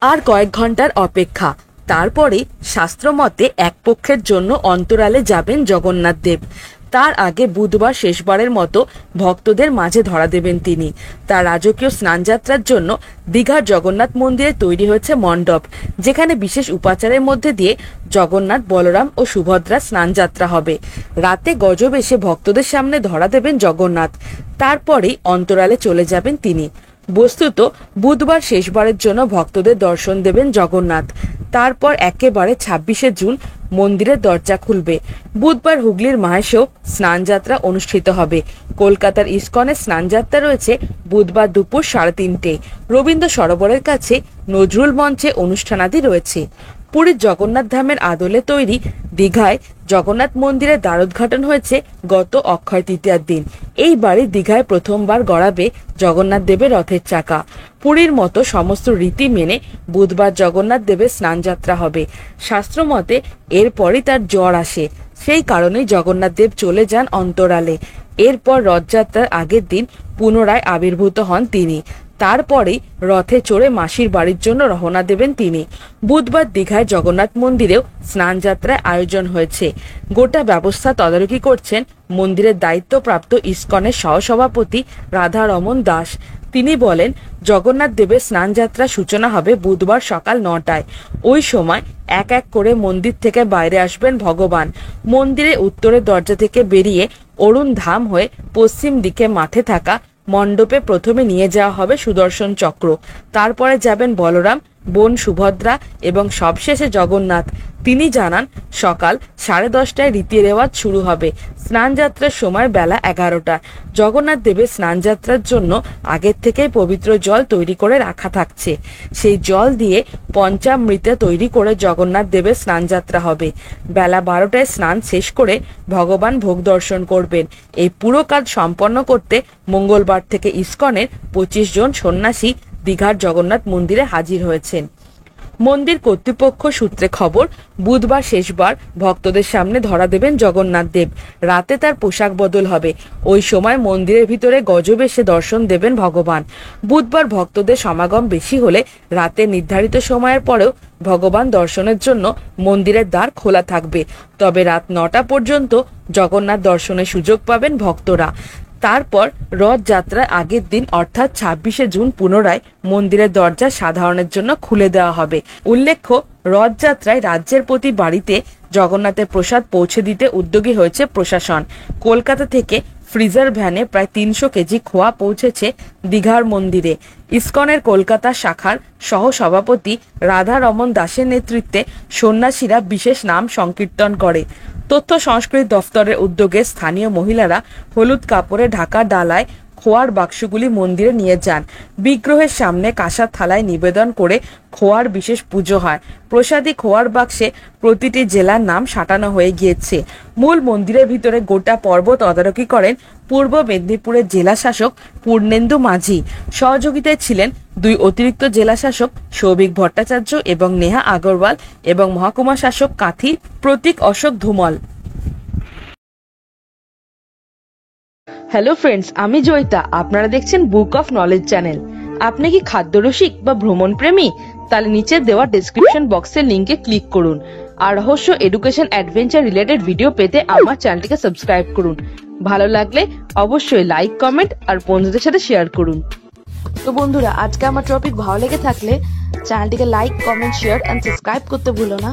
আর কয়েক ঘন্টার অপেক্ষা। তারপরে শাস্ত্রমতে এক পক্ষের জন্য অন্তরালে যাবেন জগন্নাথ দেব। তার আগে বুধবার শেষবারের মতো ভক্তদের মাঝে ধরা দেবেন তিনি। তার রাজকীয় স্নানযাত্রার জন্য দীঘার জগন্নাথ মন্দিরে তৈরি হয়েছে মণ্ডপ, যেখানে বিশেষ উপাচারের মধ্যে দিয়ে জগন্নাথ, বলরাম ও সুভদ্রা স্নানযাত্রা হবে। রাতে গজব এসে ভক্তদের সামনে ধরা দেবেন জগন্নাথ। তারপরেই অন্তরালে চলে যাবেন তিনি। বস্তুত বুধবার শেষবারের জন্য ভক্তদের দর্শন দেবেন জগন্নাথ। তারপর একেবারে 26শে জুন মন্দিরের দরজা খুলবে। বুধবার হুগলির মাহেশেও স্নানযাত্রা অনুষ্ঠিত হবে। কলকাতার ইস্কনে স্নানযাত্রা রয়েছে বুধবার দুপুর 3:30টায়। রবীন্দ্র সরোবরের কাছে নজরুল মঞ্চে অনুষ্ঠানাদি রয়েছে। পুরীর জগন্নাথ ধামের আদলে তৈরি দীঘায় জগন্নাথ মন্দিরের দ্বারোদ্ঘাটন হয়েছে গত অক্ষয় তৃতীয়ার দিন। এইবারই দীঘায় প্রথমবার গড়াবে জগন্নাথ দেবের রথের চাকা। পুরীর মতো সমস্ত রীতি মেনে বুধবার জগন্নাথ দেবের স্নানযাত্রা হবে। শাস্ত্রমতে এরপরই তার জ্বর আসে, সেই কারণেই জগন্নাথ দেব চলে যান অন্তরালে। এরপর রথযাত্রার আগের দিন পুনরায় আবির্ভূত হন তিনি। তারপরেই রথে চড়ে মাসির বাড়ির জন্য রওনা দেবেন তিনি। বুধবার দীঘায় জগন্নাথ মন্দিরেও স্নানযাত্রার আয়োজন হয়েছে। গোটা ব্যবস্থা তদারকি করছেন মন্দিরের দায়িত্বপ্রাপ্ত ইস্কনের সহসভাপতি রাধারমন দাস। তিনি বলেন, জগন্নাথ দেবের স্নানযাত্রা সূচনা হবে বুধবার সকাল 9টায়। ওই সময় এক এক করে মন্দির থেকে বাইরে আসবেন ভগবান। মন্দিরের উত্তরের দরজা থেকে বেরিয়ে অরুণ ধাম হয়ে পশ্চিম দিকে মাঠে থাকা মণ্ডপে প্রথমে নিয়ে যাওয়া হবে সুদর্শন চক্র। তারপরে যাবেন বলরাম, বোন সুভদ্রা এবং সবশেষে জগন্নাথ। তিনি জানান, সকাল 10:30টায় রীতি রেওয়াজ শুরু হবে। স্নানযাত্রার সময় বেলা 11টা। জগন্নাথ দেবের স্নানযাত্রার জন্য আগের থেকেই পবিত্র জল তৈরি করে রাখা থাকছে। সেই জল দিয়ে পঞ্চামৃতে তৈরি করে জগন্নাথ দেবের স্নানযাত্রা হবে। বেলা 12টায় স্নান শেষ করে ভগবান ভোগ দর্শন করবেন। এই পুরো কাজ সম্পন্ন করতে মঙ্গলবার থেকে ইস্কনের 25 জন সন্ন্যাসী দীঘার জগন্নাথ মন্দিরে হাজির হয়েছেন। মন্দির কর্তৃপক্ষ সূত্রে খবর, বুধবার শেষবার ভক্তদের সামনে ধরা দেবেন জগন্নাথ দেব। রাতে তার পোশাক বদল হবে। ওই সময় মন্দিরের ভিতরে গজব এসে দর্শন দেবেন ভগবান। বুধবার ভক্তদের সমাগম বেশি হলে রাতে নির্ধারিত সময়ের পরেও ভগবান দর্শনের জন্য মন্দিরের দ্বার খোলা থাকবে। তবে রাত 9টা পর্যন্ত জগন্নাথ দর্শনের সুযোগ পাবেন ভক্তরা। তারপর রথযাত্রার আগের দিন অর্থাৎ 26শে জুন পুনরায় মন্দিরের দরজা সাধারণের জন্য খুলে দেওয়া হবে। উল্লেখ্য, রথযাত্রায় রাজ্যের প্রতি বাড়িতে জগন্নাথের প্রসাদ পৌঁছে দিতে উদ্যোগী হয়েছে প্রশাসন। কলকাতা থেকে ফ্রিজার ভ্যানে প্রায় 300 কেজি খোয়া পৌঁছেছে দীঘার মন্দিরে। ইসকনের কলকাতা শাখার সহ সভাপতি রাধারমন দাসের নেতৃত্বে সন্ন্যাসীরা বিশেষ নাম সংকীর্তন করে। তথ্য সংস্কৃতি দফতরের উদ্যোগে স্থানীয় মহিলারা হলুদ কাপড়ে ঢাকা ডালায় খোয়ার বাক্সগুলি মন্দিরে নিয়ে যান। বিগ্রহের সামনে কাঁসার থালায় নিবেদন করে খোয়ার বিশেষ পুজো হয়। প্রসাদী খোয়ার বাক্সে প্রতিটি জেলার নাম সাঁটানো হয়ে গিয়েছে। মূল মন্দিরের ভিতরে গোটা পর্ব তদারকি করেন পূর্ব মেদিনীপুরের জেলা শাসক পূর্ণেন্দু মাঝি। সহযোগিতায় ছিলেন 2 অতিরিক্ত জেলা শাসক সৌভিক ভট্টাচার্য এবং নেহা আগরওয়াল এবং মহকুমা শাসক কাঁথি প্রতীক অশোক ধুমল। হ্যালো ফ্রেন্ডস, আমি জয়িতা। আপনারা দেখছেন বুক অফ নলেজ চ্যানেল। আপনি কি খাদ্যরসিক বা ভ্রমণ প্রেমী? তাহলে নিচে দেওয়া ডেসক্রিপশন বক্সের লিংকে ক্লিক করুন। আর রহস্য, এডুকেশন, অ্যাডভেঞ্চার রিলেটেড ভিডিও পেতে আমার চ্যানেলটিকে সাবস্ক্রাইব করুন। ভালো লাগলে অবশ্যই লাইক, কমেন্ট আর বন্ধুদের সাথে শেয়ার করুন। তো বন্ধুরা, আজকে আমার টপিক ভালো লেগে থাকলে চ্যানেলটিকে like, comment, share and subscribe করতে ভুলো না।